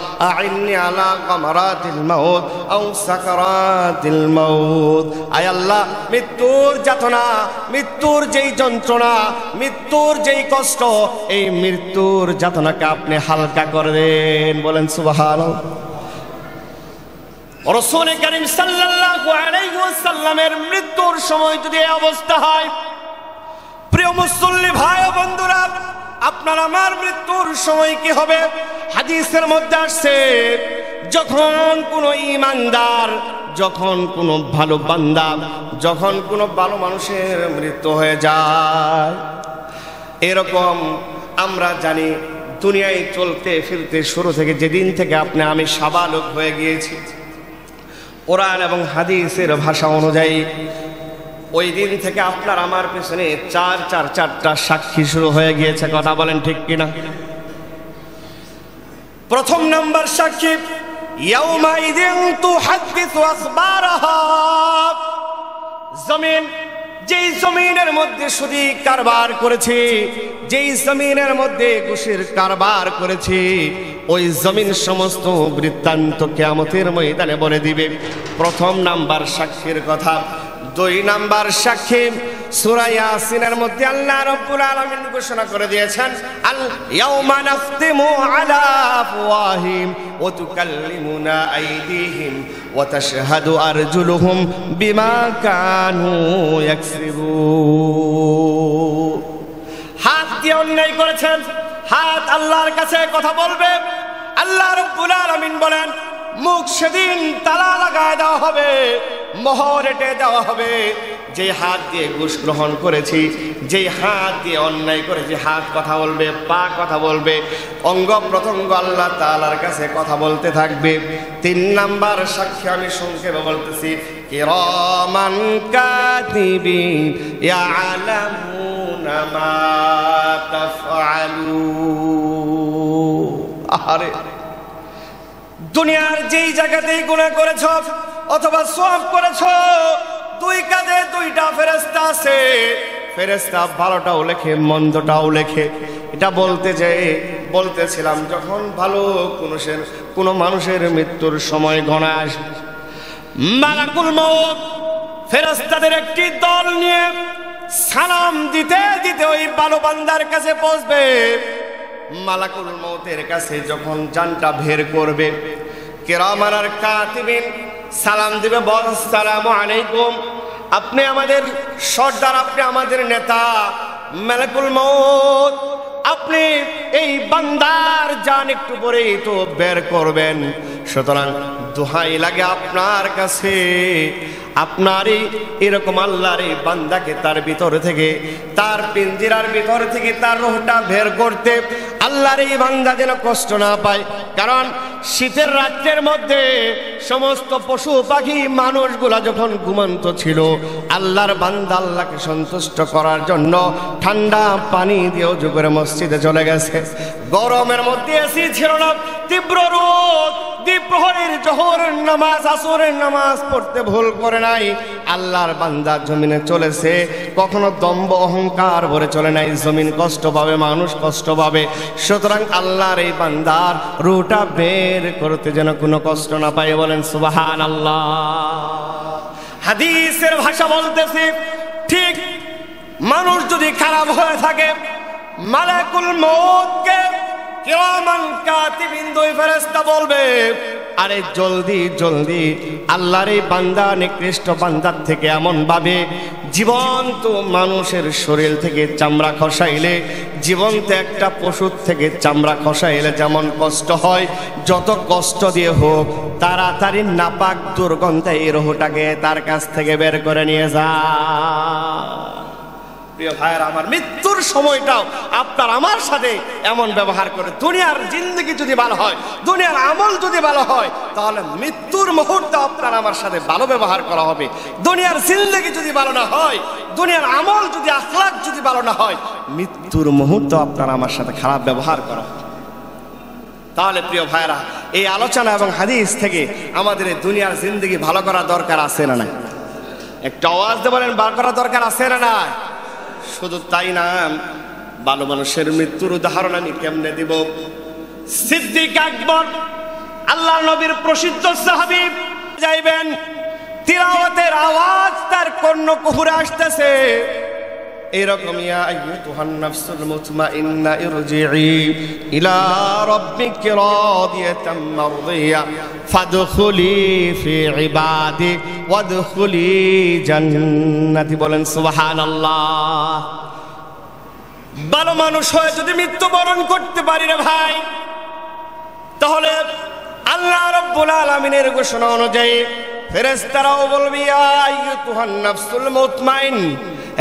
আইন্নি আলা গামারাতিল মাউত আও সাকারাতিল মাউত, আই আল্লাহ মৃত্যুর যাতনা, মৃত্যুর যেই যন্ত্রণা, মৃত্যুর যেই কষ্ট, এই মৃত্যুর যাতনাকে আপনি হালকা করে দেন। বলেন সুবহানাল্লাহ। রাসূল কারীম সাল্লাল্লাহু আলাইহি ওয়াসাল্লামের মৃত্যুর সময় যদি এই অবস্থা হয়, প্রিয় মুসল্লি ভাই ও বন্ধুরা, আপনার আমার মৃত্যুর সময় কি হবে? হাদিসের মধ্যে আসছে, যখন কোনো ঈমানদার, যখন কোনো ভালো বান্দা, যখন কোনো ভালো মানুষের মৃত্যু হয়ে যায়, এরকম আমরা জানি দুনিয়ায় চলতে ফিরতে শুরু থেকে যেদিন থেকে আপনি আমি সাবালক হয়ে গিয়েছি, কোরআন এবং হাদিসের ভাষা অনুযায়ী ওই দিন থেকে আপনার আমার পেছনে চারটা সাক্ষী শুরু হয়ে গিয়েছে। কথা বলেন ঠিক কিনা? প্রথম নাম্বার সাক্ষী, ইয়াউমাইযিন তুহাদ্দিসু আখবারাহা। জমিন, যেই জমিনের মধ্যে সুদী কারবার করেছে, যেই জমিনের মধ্যে ঘুষের কারবার করেছে, ওই জমিন সমস্ত বৃত্তান্ত কিয়ামতের ময়দানে বলে দিবে। প্রথম নাম্বার সাক্ষীর কথা। দুই নাম্বার সাক্ষী, সূরা ইয়াসিনের মধ্যে আল্লাহ রাব্বুল আলামিন ঘোষণা করে দিয়েছেন, আল ইয়াউমা নাফতিমু আলা আফওয়াহিম ওয়া তুকাল্লিমুনা আইদিহিম ওয়া তাশহাদু আরজুলুহুম বিমা কানু ইয়াকসিবুন। হাত দিয়ে অন্যায় করেছেন, হাত আল্লাহর কাছে কথা বলবে। আল্লাহ রাব্বুল আলামিন বলেন, মুখ সেদিন তালা লাগায় দেওয়া হবে, মোহর এঁটে দেওয়া হবে। যে হাত দিয়ে ঘুষ গ্রহণ করেছি, যে হাত দিয়ে অন্যায় করেছি, হাত কথা বলবে, পা কথা বলবে, অঙ্গ প্রত্যঙ্গ আল্লাহ তাআলার কাছে কথা বলতে থাকবে। তিন নাম্বার সাক্ষী আমি সংক্ষেপে বলতেছি, কিরামান কাতিবিন ইয়ালামুনা মা তাফআলুন। আরে দুনিয়ার যেই জায়গাতেই গুনাহ করেছ অথবা সওয়াব করেছ, দুই কাঁধে দুইটা ফেরেশতা আছে। ফেরেশতা ভালোটাও লেখে, মন্দটাও লেখে। এটা বলতেছিলাম, যখন ভালো কোনো মানুষের মৃত্যুর সময় ঘনায় আসবে, মালাকুল মউত ফেরেশতাদের একটি দল নিয়ে সালাম দিতে দিতে ওই ভালো বান্দার কাছে পৌঁছবে। মালাকুল মউতের কাছে যখন জানটা বের করবে, কিরামান কাতিবিন সালাম দিবে, বল আসসালামু আলাইকুম, আপনি আমাদের সর্দার, আপনি আমাদের নেতা মালাকুল মউত, আপনি এই বান্দার জান একটু পরেই তো বের করবেন। সুতরাং দোহাই লাগে আপনার কাছে, আপনারই এরকম আল্লাহর এই বান্দাকে তার ভিতর থেকে, তার পিঞ্জিরার ভিতর থেকে তার রূহটা বের করতে। আল্লাহর এই বান্দা যেন কষ্ট না পায়, কারণ শীতের রাত্রের মধ্যে সমস্ত পশু পাখি মানুষগুলা যখন ঘুমন্ত ছিল, আল্লাহর বান্দা আল্লাহকে সন্তুষ্ট করার জন্য ঠান্ডা পানি দিয়ে ওযু করে মসজিদে চলে গেছে। গরমের মধ্যে এসি ছিল না, তীব্র রোদ, দ্বিপ্রহরের জোহরের নামাজ, আসরের নামাজ পড়তে ভুল করে নাই। আল্লাহর বান্দা জমিনে চলেছে, কখনো দম্ভ অহংকার ভরে চলে নাই। জমিন কষ্ট পাবে, মানুষ কষ্ট পাবে, সুতরাং আল্লাহর এই বান্দার রূহটা বের করতে যেন কোনো কষ্ট না পায়। বলেন সুবহানাল্লাহ। হাদিসের ভাষা বলতেছি, ঠিক মানুষ যদি খারাপ হয়ে থাকে, মালাকুল মউতকে কিরামান কাতিবিন দুই ফেরেশতা বলবে, আরে জলদি জলদি আল্লাহর এই বান্দা, নিকৃষ্ট বান্দার থেকে এমন ভাবে জীবন্ত মানুষের শরীর থেকে চামড়া খসাইলে, জীবন্ত একটা পশুর থেকে চামড়া খসাইলে যেমন কষ্ট হয়, যত কষ্ট দিয়ে হোক তাড়াতাড়ি নাপাক দুর্গন্ধে এই রূহটাকে তার কাছ থেকে বের করে নিয়ে যা। প্রিয় ভাইয়েরা আমার, মৃত্যুর সময়টাও আপনার আমার সাথে এমন ব্যবহার করে। দুনিয়ার জিন্দগি যদি ভালো হয়, দুনিয়ার আমল যদি ভালো হয়, তাহলে মৃত্যুর মুহূর্তে আপনার আমার সাথে ভালো ব্যবহার করা হবে। দুনিয়ার জিন্দগি যদি ভালো না হয়, দুনিয়ার আমল যদি, আখলাক যদি ভালো না হয়, মৃত্যুর মুহূর্তে আপনার আমার সাথে খারাপ ব্যবহার করা হবে। তাহলে প্রিয় ভাইয়েরা, এই আলোচনা এবং হাদিস থেকে আমাদের এই দুনিয়ার জিন্দগি ভালো করা দরকার আছে না নাই? একটা আওয়াজ দিয়ে বলেন, ভালো করা দরকার আছে না নাই? শুধু তাই না, ভালো মানুষের মৃত্যুর উদাহরণ আমি কেমনে দিব? সিদ্দিক আকবর, আল্লাহ নবীর প্রসিদ্ধ সাহাবী, যাইবেন, তিলাওয়াতের আওয়াজ তার কর্ণকুহরে আসতেছে এরকম, ইয়া আইয়ুহান নাফসুল মুতমাইন্না ইরজিই ইলা রাব্বিকি রাদিয়াতাম মারদিয়া ফাদখুলি ফি ইবাদি ওয়াদখুলি জান্নাতি। বলেন সুবহানাল্লাহ। ভালো মানুষ হয়ে যদি মৃত্যুবরণ করতে পারি রে ভাই, তাহলে আল্লাহ রাব্বুল আলামিনের ঘোষণা অনুযায়ী ফেরেশতারাও বলবে ইয়া আইয়ুহান নাফসুল মুতমাইন,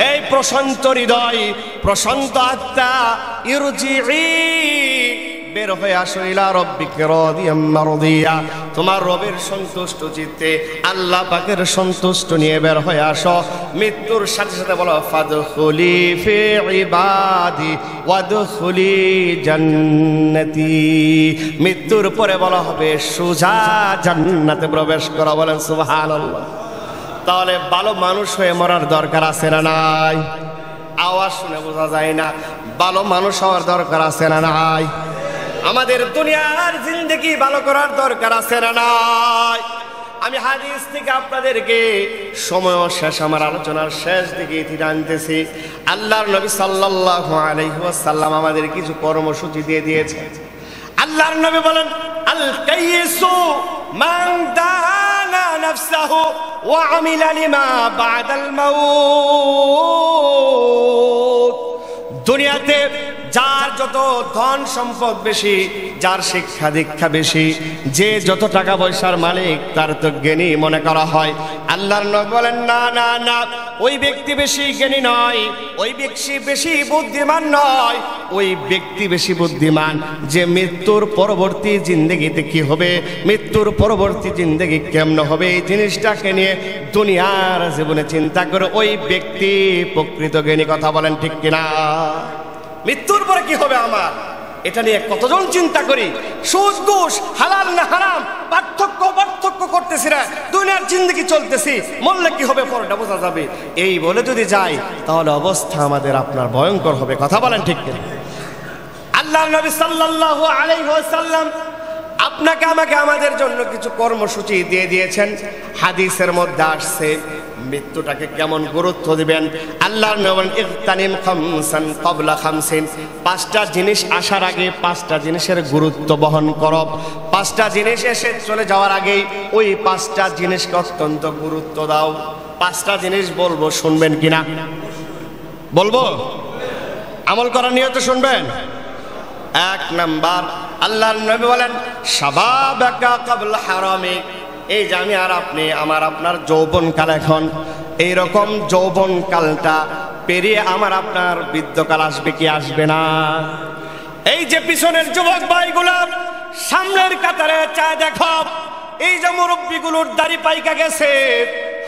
এই প্রশান্ত হৃদয়, প্রশান্ত আত্মা, ইরজিই, বের হয়ে আসো ইলা রাব্বিকা রাদিয়াম মারদিয়া, তোমার রবের সন্তুষ্ট চিত্তে আল্লাহ পাকের সন্তুষ্ট নিয়ে বের হয়ে আসো। মৃত্যুর সাথে সাথে বলো ফাদখুলি ফি ইবাদি ওয়াদখুলি জান্নাতি, মৃত্যুর পরে বলা হবে সোজা জান্নাতে প্রবেশ করো। বলেন সুবহানাল্লাহ। তাহলে ভালো মানুষ হয়ে মরার দরকার আছে না নাই? আওয়াজ শুনে বোঝা যায় না। ভালো মানুষ হওয়ার দরকার আছে না নাই? আমাদের দুনিয়ার জিন্দেগি ভালো করার দরকার আছে না নাই? আমি হাদিস থেকে আপনাদেরকে সময় শেষ, আমার আলোচনার শেষ দিকে জানতেছি। আল্লাহর নবী সাল্লাল্লাহু আলাইহি ওয়াসাল্লাম আমাদের কিছু কর্মসূচি দিয়ে দিয়েছে। আল্লাহর নবী বলেন আল কাইয়িসু মান দানা নাফসাহু ওয়া আমিলা লিমা বাদাল মাউত। দুনিয়াতে যার যত ধন সম্পদ বেশি, যার শিক্ষা দীক্ষা বেশি, যে যত টাকা পয়সার মালিক, তার তো জ্ঞানী মনে করা হয়। আল্লাহর নবী বলেন না না না, ওই ব্যক্তি বেশি জ্ঞানী নয়, ওই ব্যক্তি বেশি বুদ্ধিমান নয়, ওই ব্যক্তি বেশি বুদ্ধিমান যে মৃত্যুর পরবর্তী জিন্দেগিতে কি হবে, মৃত্যুর পরবর্তী জিন্দেগি কেমন হবে, এই জিনিসটাকে নিয়ে দুনিয়ার জীবনে চিন্তা করে ওই ব্যক্তি প্রকৃত জ্ঞানী। কথা বলেন ঠিক কিনা? মৃত্যুর পরে কি হবে আমার, এটা নিয়ে কতজন চিন্তা করি। সুদ ঘুষ, হালাল না হারাম, পার্থক্য করতেছি না, দুনিয়ার জিন্দেগি চলতেছি, মরলে কি হবে পরটা বোঝা যাবে, এই বলে যদি যাই তাহলে অবস্থা আমাদের আপনার ভয়ঙ্কর হবে। কথা বলেন ঠিক কিনা? আল্লাহর নবী সাল্লাল্লাহু আলাইহি ওয়াসাল্লাম আপনাকে আমাকে আমাদের জন্য কিছু কর্মসূচি দিয়ে দিয়েছেন। হাদিসের মধ্যে আসছে মৃত্যুটাকে কেমন গুরুত্ব দিবেন। আল্লাহর নবী বলেন ইগতানিম খামসান ক্বাবলা খামসিন, পাঁচটা জিনিস আসার আগে পাঁচটা জিনিসের গুরুত্ব বহন করো। পাঁচটা জিনিস এসে চলে যাওয়ার আগেই ওই পাঁচটা জিনিসকে অত্যন্ত গুরুত্ব দাও। পাঁচটা জিনিস বলবো, শুনবেন কিনা? বলবো, আমল করার নিয়তে শুনবেন। এক নাম্বার, আল্লাহর নবী বলেন শাবাবাকা ক্বাবলা হারামিক, এই যে আমি আর আপনি, আমার আপনার যৌবনকাল, এখন এইরকম যৌবনকালটা পেরিয়ে আমার আপনার বৃদ্ধকাল আসবে কি আসবে না? এই যে পিছনের যুবক ভাইগুলো সামনের কাতারে চায় দেখো, এই যে মুরব্বীগুলোর দাড়ি পাইকা গেছে,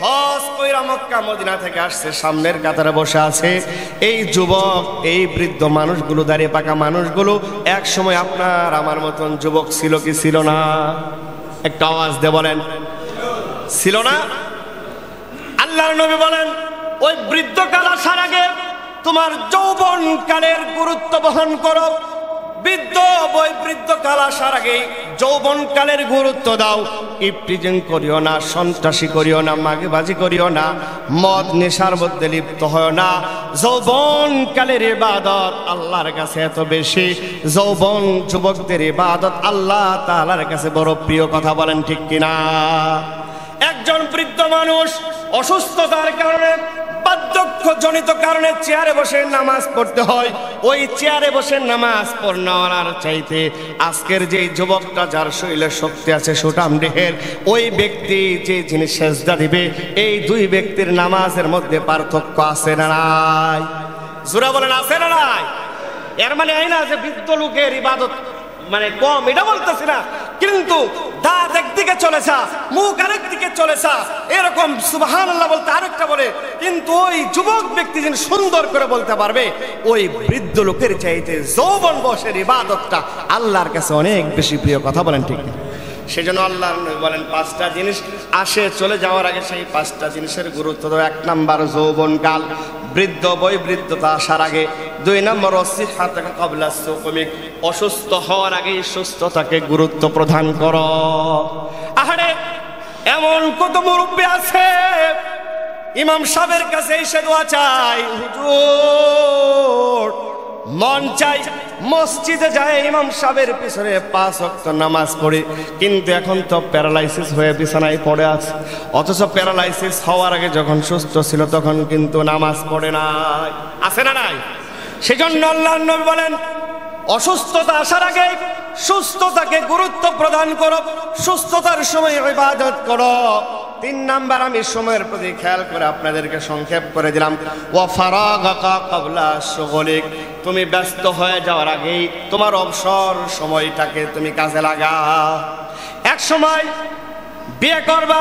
হজ কইরা মক্কা মদিনা থেকে আসছে, সামনের কাতারে বসে আছে। এই যুবক, এই বৃদ্ধ মানুষগুলো, দাঁড়িয়ে পাকা মানুষগুলো এক সময় আপনার আমার মতন যুবক ছিল কি ছিল না? একটা আওয়াজ দিয়ে বলেন, ছিল না? আল্লাহর নবী বলেন ওই বৃদ্ধকাল আসার আগে তোমার যৌবনকালের গুরুত্ব বহন করো। বৃদ্ধকাল আসার আগে যৌবনকালের গুরুত্ব দাও। ইফটিজিং করিও না, সন্ত্রাসী করিও না, মাগিবাজি করিও না, মদ নেশার মধ্যে লিপ্ত হয় না। যৌবনকালের ইবাদত আল্লাহর কাছে এত বেশি, যৌবন যুবকদের ইবাদত আল্লাহ তাআলার কাছে বড় প্রিয়। কথা বলেন ঠিক কিনা? একজন বৃদ্ধ মানুষ অসুস্থতার কারণে, বার্ধক্যজনিত কারণে চেয়ারে বসে নামাজ পড়তে হয়। ওই চেয়ারে বসে নামাজ পড়ার চাইতে আজকের যে যুবকটা যার শরীরে শক্তি আছে সুঠাম দেহের, ওই ব্যক্তি যে জিনিস সেজদা দিবে, এই দুই ব্যক্তির নামাজের মধ্যে পার্থক্য আছে না নাই? জোরা বলেন, আছে না নাই? এর মানে এই না যে বৃদ্ধ লোকের ইবাদত মানে কম, এটা বলতেছি না, কিন্তু দাঁত একদিকে চলেছে, মুখ আরেক দিকে চলেছে, এরকম সুবহানাল্লাহ বলতে আরেকটা বলে, কিন্তু ওই যুবক ব্যক্তি যিনি সুন্দর করে বলতে পারবে, ওই বৃদ্ধ লোকের চাইতে যৌবন বয়সের ইবাদতটা আল্লাহর কাছে অনেক বেশি প্রিয়। কথা বলেন ঠিক? সেজন্য আল্লাহ বলেন পাঁচটা জিনিস আসে চলে যাওয়ার আগে সেই পাঁচটা জিনিসের গুরুত্ব দাও। এক নাম্বার যৌবনকাল, বৃদ্ধতা আসার আগে। দুই নম্বর সিহহাতুকা ক্বাবলা সুকুমিক, অসুস্থ হওয়ার আগে সুস্থতাকে গুরুত্ব প্রদান করো। আহারে এমন কত মুরব্বী আছে ইমাম সাহেবের কাছে এসে দোয়া চাই, হুজুর মন চাই মসজিদে যায় ইমাম সাহেবের পিছনে 5 ওয়াক্ত নামাজ পড়ে, কিন্তু এখন তো প্যারালাইসিস হয়ে বিছানায় পড়ে আছে। অথচ প্যারালাইসিস হওয়ার আগে যখন সুস্থ ছিল তখন কিন্তু নামাজ পড়ে নাই। আছে না নাই? সেজন্য আল্লাহর নবী বলেন, অসুস্থতা আসার আগে সুস্থতাকে গুরুত্ব প্রদান করো, সুস্থতার সময় ইবাদত করো। 3 নাম্বার আমি সময়ের প্রতি খেয়াল করে আপনাদেরকে সংক্ষেপ করে দিলাম, ওয়া ফারাগাকা ক্বাবলা শুগলিক, তুমি ব্যস্ত হয়ে যাওয়ার আগেই তোমার অবসর সময়টাকে তুমি কাজে লাগাও। এক সময় বিয়ে করবা,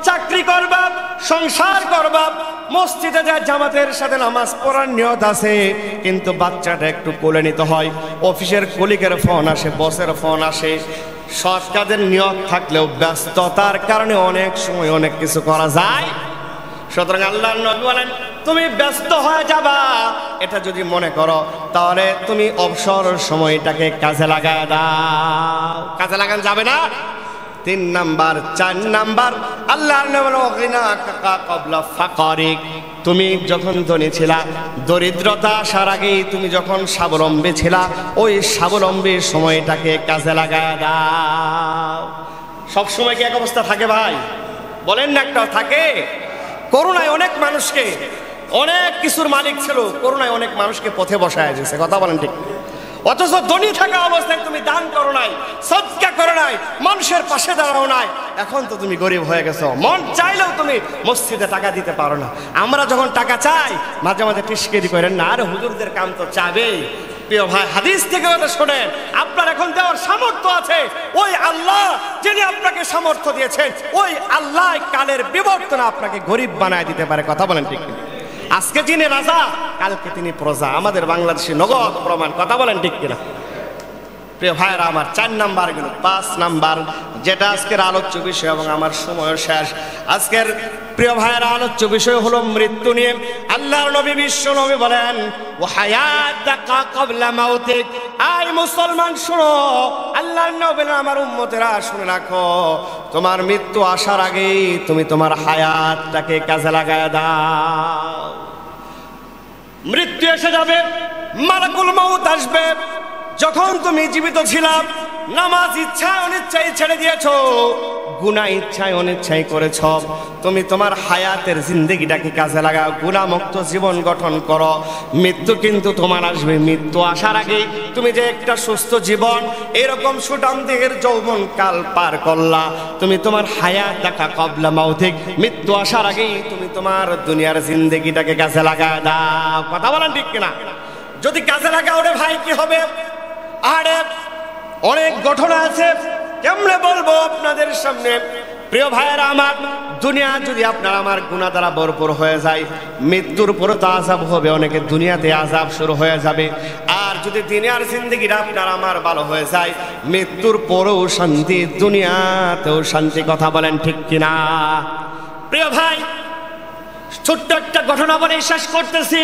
চাকরি করবা, সংসার করবা, মসজিদে যায় জামাতের সাথে নামাজ পড়ার নিয়ত আছে, কিন্তু বাচ্চাটা একটু কোলে নিতে হয়, অফিসের কলিগের ফোন আসে, বসের ফোন আসে, সৎ কাজের নিয়ত থাকলেও ব্যস্ততার কারণে অনেক সময় অনেক কিছু করা যায়। সুতরাং আল্লাহর নবী বলেন, তুমি ব্যস্ত হয়ে যাবা, এটা যদি মনে করো তাহলে তুমি অবসর সময়টাকে কাজে লাগায় দাও। কাজে লাগান যাবে না? 3 নাম্বার। 4 নাম্বার, আল্লাহর নবী বলেন, গিনাকা ক্বাবলা ফাকারিক, তুমি যখন ধনী ছিলা, দরিদ্রতা আসার আগেই তুমি যখন স্বাবলম্বী ছিলা, ওই স্বাবলম্বীর সময়টাকে কাজে লাগায় দাও। সব সময় কি এক অবস্থা থাকে ভাই? বলেন না, একটা থাকে। করোনায় অনেক মানুষকে, অনেক কিছুর মালিক ছিল, করোনায় অনেক মানুষকে পথে বসায় দিয়েছে, কথা বলেন ঠিক? অথচ ধনী থাকা অবস্থায় তুমি দান করো নাই, সদকা করো নাই, মানুষের পাশে দাঁড়াও নাই, এখন তো তুমি গরিব হয়ে গেছো, মন চাইলেও তুমি মসজিদে টাকা দিতে পারো না। আমরা যখন টাকা চাই মাঝে মাঝে টিস্কেরি করেন না, আর হুজুরদের কাম তো চাবেই। প্রিয় ভাই, হাদিস থেকে কথা শোনেন, আপনার এখন দেওয়ার সামর্থ্য আছে, ওই আল্লাহ যিনি আপনাকে সামর্থ্য দিয়েছেন, ওই আল্লাহ কালের বিবর্তনে আপনাকে গরিব বানায় দিতে পারে, কথা বলেন ঠিক? আজকে যিনি রাজা, কালকে তিনি প্রজা, আমাদের বাংলাদেশি নগদ প্রমাণ, কথা বলেন ঠিক কিনা? প্রিয় ভাইরা আমার, 4 নাম্বার গেল। 5 নাম্বার, যেটা আজকের আলোচ্য বিষয় এবং আমার সময় শেষ। আজকের প্রিয় ভাইরা আলোচ্য বিষয় হলো মৃত্যু নিয়ে। আল্লাহর নবী, বিশ্ব নবী বলেন, ওয়া হায়াতাকা ক্বাবলা মাউতিক, আই মুসলমান শোনো, আল্লাহর নবী আমার উম্মতেরা শুনে রাখো, তোমার মৃত্যু আসার আগেই তুমি তোমার হায়াতটাকে কাজে লাগায় দাও। মৃত্যু এসে যাবে, মালাকুল মউত আসবে। যখন তুমি জীবিত ছিলাম, নামাজ ইচ্ছায় অনিচ্ছায় ছেড়ে দিয়েছো, গুনাহ ইচ্ছায় অনিচ্ছায় করেছ, তুমি তোমার হায়াতের জিন্দেগিটাকে কাজে লাগাও, গুনাহমুক্ত জীবন গঠন করো। মৃত্যু কিন্তু তোমার আসবে। মৃত্যু আসার আগেই তুমি যে একটা সুস্থ জীবন, এরকম সুঠাম দেহের যৌবন কাল পার করলা, তুমি তোমার হায়াতাকা ক্বাবলা মাউতিক, মৃত্যু আসার আগেই তুমি তোমার দুনিয়ার জিন্দেগিটাকে কাজে লাগায় দাও। কথা বলেন ঠিক কিনা? যদি কাজে লাগাও রে ভাই, কি হবে? আরে অনেক ঘটনা আছে, কেমনে বলবো আপনাদের সামনে। প্রিয় ভাইয়েরা আমার, দুনিয়া যদি আপনার আমার গুনাহ দ্বারা ভরপুর হয়ে যায়, মৃত্যুর পরে তো আযাব হবে, অনেকে দুনিয়াতে আযাব শুরু হয়ে যাবে। আর যদি দুনিয়ার জিন্দেগিটা আপনার আমার ভালো হয়ে যায়, মৃত্যুর পরেও শান্তি, দুনিয়াতেও শান্তি, কথা বলেন ঠিক কিনা? প্রিয় ভাই, ছোট্ট একটা ঘটনা বলে শেষ করতেছি।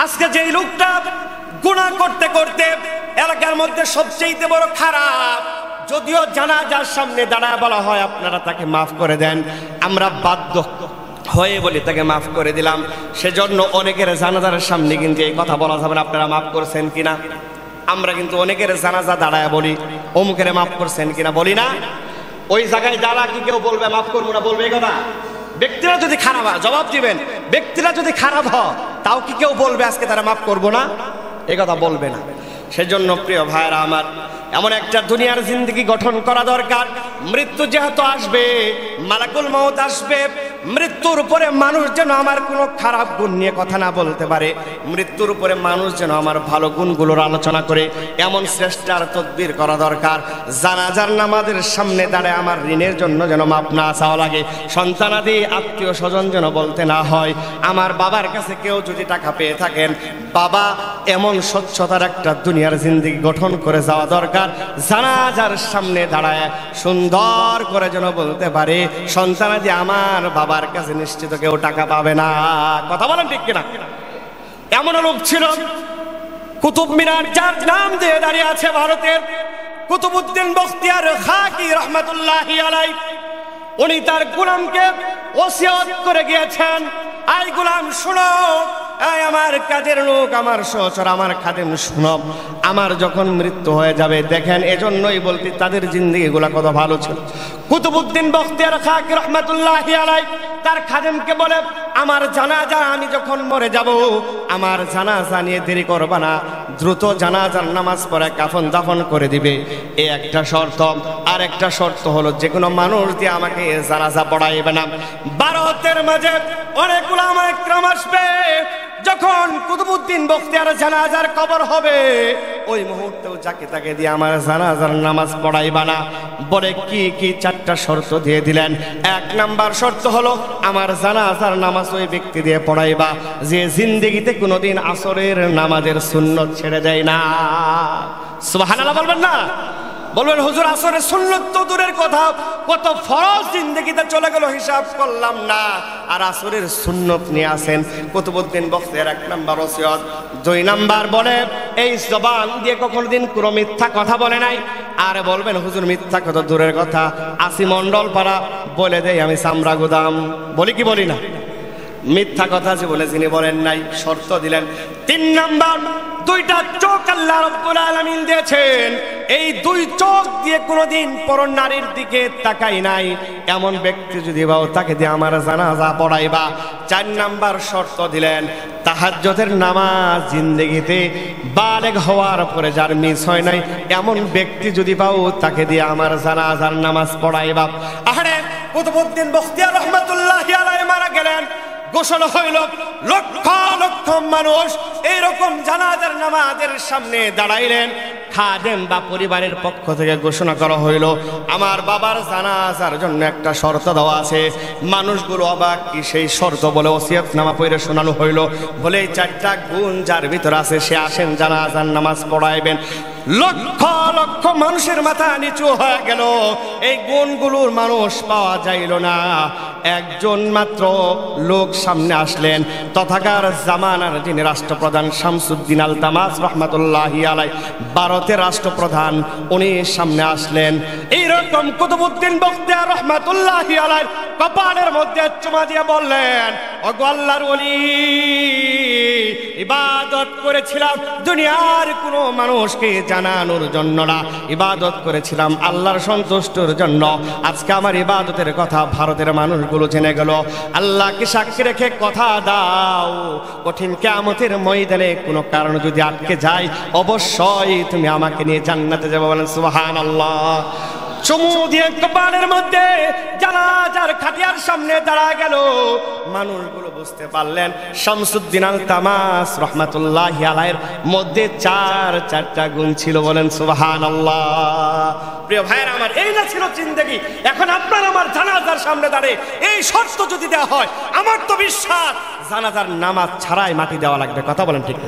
আজকে যেই লোকটা গুনাহ করতে করতে এলাকার মধ্যে সবচেয়ে বড় খারাপ, যদিও জানাজার সামনে দাঁড়ায় বলা হয় আপনারা তাকে মাফ করে দেন, আমরা বাধ্য হয়ে বলি তাকে মাফ করে দিলাম। সেজন্য অনেকের জানাজার সামনে কিন্তু এই কথা বলা যাবে না, আপনারা মাফ করছেন কিনা। আমরা কিন্তু অনেকের জানাজা দাঁড়ায় বলি, অমুকের মাফ করছেন কিনা বলি না। ওই জায়গায় দাঁড়া কি কেউ বলবে মাফ করবো না? বলবে এই কথা? ব্যক্তিরা যদি খারাপ হয় জবাব দিবেন, ব্যক্তিরা যদি খারাপ হয় তাও কি কেউ বলবে আজকে তারা মাফ করবো না? এই কথা বলবে না। সেজন্য প্রিয় ভাইরা আমার, এমন একটা দুনিয়ার জিন্দেগি গঠন করা দরকার। মৃত্যু যেহেতু আসবে, মালাকুল মউত আসবে, মৃত্যুর উপরে মানুষ যেন আমার কোনো খারাপ গুণ নিয়ে কথা না বলতে পারে, মৃত্যুর উপরে মানুষ যেন আমার ভালো গুণগুলোর আলোচনা করে, এমন শ্রেষ্ঠার তদবির করা দরকার। জানাজার নামাজের সামনে দাঁড়ায় আমার ঋণের জন্য যেন মাপ না চাওয়া লাগে, সন্তানাদি আত্মীয় স্বজন যেন বলতে না হয়। আমার বাবার কাছে কেউ যদি টাকা পেয়ে থাকেন, বাবা এমন স্বচ্ছতার একটা দুনিয়ার জিন্দেগি গঠন করে যাওয়া দরকার, জানাজার সামনে দাঁড়ায় সুন্দর করে যেন বলতে পারে সন্তানাদি আমার বাবার কাছে নিশ্চিত কেউ টাকা পাবে না। কথা বলেন ঠিক কিনা? এমন লোক ছিল কুতুব মিনার, যার নাম দিয়ে দাঁড়িয়ে আছে ভারতের কুতুবউদ্দিন বখতিয়ার খাকি রহমাতুল্লাহি আলাইহি। উনি তার গোলামকে ওসিয়ত করে গিয়েছেন, আই গোলাম শোনো, এই আমার কাজের লোক, আমার সহচর, আমার খাদেম, শুনব, আমার যখন মৃত্যু হয়ে যাবে, দেখেন এজন্যই বলতে তাদের জিন্দেগিগুলা কত ভালো ছিল। কুতুবউদ্দিন বখতিয়ার খাকি রহমাতুল্লাহি আলাইহি তার খাদেমকে বলে, আমার জানাজা আমি যখন মরে যাব, আমার জানাজা নিয়ে দেরি করবা না, দ্রুত জানাজার নামাজ পড়ে কাফন দাফন করে দিবে। এই একটা শর্ত। আর একটা শর্ত হলো, যে কোনো মানুষ দিয়ে আমাকে জানাজা পড়াইবে না। ভারতের মাঝে অনেকগুলো আমার একরাম আসবে, যখন কুতুবউদ্দিন বখতিয়ার জানাজার কবর হবে, ওই মুহূর্তেও যাকে তাকে দিয়ে আমার জানাজার নামাজ পড়াইবা না। বলে কি কি চারটা শর্ত দিয়ে দিলেন। এক নাম্বার শর্ত হলো, আমার জানাজার নামাজ ওই ব্যক্তি দিয়ে পড়াইবা যে জিন্দেগিতে কোনোদিন আসরের নামাজের সুন্নত ছেড়ে দেয় না। সুবহানাল্লাহ বলবেন না? বলবেন হুজুর আসরের সুন্নত তো দূরের কথা, কত ফরজ জিন্দেগিতে চলে গেল হিসাব করলাম না, আর আসরের সুন্নত নিয়ে আসেন। কুতুবউদ্দিন বখতিয়ার এক নাম্বার ওসিয়ত। দুই নাম্বার বলে, এই জবান দিয়ে কোনোদিন কোনো মিথ্যা কথা বলে নাই। আর বলবেন হুজুর মিথ্যা কথা দূরের কথা, আসি মন্ডল পাড়া বলে দেই আমি চামড়া গুদাম, বলি কি বলি না? মিথ্যা কথা যে বলে যিনি বলেন নাই, শর্ত দিলেন। তিন নাম্বার, দুইটা চোখ আল্লাহ রাব্বুল আলামিন দিয়েছেন, এই দুই চোখ দিয়ে কোনোদিন পর নারীর দিকে তাকাই নাই, এমন ব্যক্তি যদি পাও তাকে দিয়ে আমার জানাজা পড়াইবা। চার নাম্বার শর্ত দিলেন, তাহাজ্জুদের নামাজ জিন্দেগিতে বালেগ হওয়ার পরে যার মিস হয় নাই, এমন ব্যক্তি যদি পাও তাকে দিয়ে আমার জানাজার নামাজ পড়াইবা। আরে কুতুবউদ্দিন বখতিয়ার রহমাতুল্লাহি আলাইহি মারা গেলেন, ঘোষণা হইল লক্ষ লক্ষ মানুষ এইরকম জানাজার নামাজের সামনে দাঁড়াইলেন। খাদেম বা পরিবারের পক্ষ থেকে ঘোষণা করা হইল, আমার বাবার জানাজার জন্য একটা শর্ত দেওয়া আছে। মানুষগুলো অবাক, কি সেই শর্ত? বলে ওসিয়তনামা পড়ে শোনানো হইল। বলে এই চারটা গুণ যার ভিতর আছে সে আসেন জানাজার নামাজ পড়াইবেন। লক্ষ লক্ষ মানুষের মাথা নিচু হয়ে গেল, এই গুণগুলোর মানুষ পাওয়া যাইল না। একজন মাত্র লোক সামনে আসলেন, তথাকার জামানার যিনি রাষ্ট্রপ্রধান শামসুদ্দিন আলতামাস রহমাতুল্লাহি আলাইহি, ভারতের রাষ্ট্রপ্রধান, উনি সামনে আসলেন। এইরকম কুতুবউদ্দিন বখতিয়ার রহমাতুল্লাহি আলাইহি কপালের মধ্যে চুমা দিয়ে বললেন, ওগো আল্লাহর ওলি, ইবাদত করেছিলাম দুনিয়ার কোনো মানুষকে জানানোর জন্য না, ইবাদত করেছিলাম আল্লাহর সন্তুষ্টির জন্য। আজকে আমার ইবাদতের কথা ভারতের মানুষগুলো জেনে গেল। আল্লাহকে সাক্ষী রেখে কথা দাও, কঠিন কিয়ামতের ময়দানে কোনো কারণ যদি আটকে যায়, অবশ্যই তুমি আমাকে নিয়ে জান্নাতে যাবে। বলেন সুবহানাল্লাহ। চুমু দিয়ে কপালের মধ্যে জানাজার খাটিয়ার সামনে দাঁড়া গেল। মানুষগুলো বুঝতে পারলেন শামসুদ্দিন আলতামাস রহমাতুল্লাহি আলাইহির মধ্যে চারটা গুণ ছিল। বলেন সুবহানাল্লাহ। প্রিয় ভাইরা আমার, এই না ছিল জিন্দেগি। এখন আপনার আমার জানাজার সামনে দাঁড়িয়ে এই শর্ত যদি দেওয়া হয়, আমার তো বিশ্বাস জানাজার নামাজ ছাড়াই মাটি দেওয়া লাগবে। কথা বলেন ঠিক?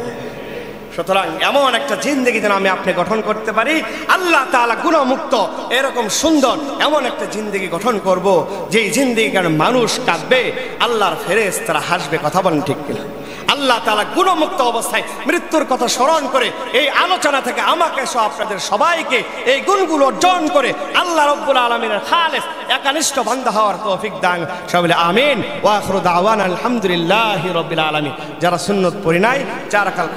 সুতরাং এমন একটা জিন্দেগি যেন আমি আপনি গঠন করতে পারি, আল্লাহ তাআলা গুণমুক্ত এরকম সুন্দর এমন একটা জিন্দেগি গঠন করব, যেই জিন্দেগি কারণে মানুষ কাঁদবে, আল্লাহর ফেরেশতারা হাসবে। কথা বলেন ঠিক কিনা? আল্লাহ তাআলা গুণমুক্ত অবস্থায় মৃত্যুর কথা স্মরণ করে এই আলোচনা থেকে আমাকে সহ আপনাদের সবাইকে এই গুণগুলো অর্জন করে আল্লাহ রাব্বুল আলামিনের খালেস একনিষ্ঠ বান্দা হওয়ার তৌফিক দান। সবাই আমিন। ওয়া আখিরু দাওয়ানা আলহামদুলিল্লাহি রাব্বিল আলামিন। যারা সুন্নত পড়ি নাই, 4 রাকাত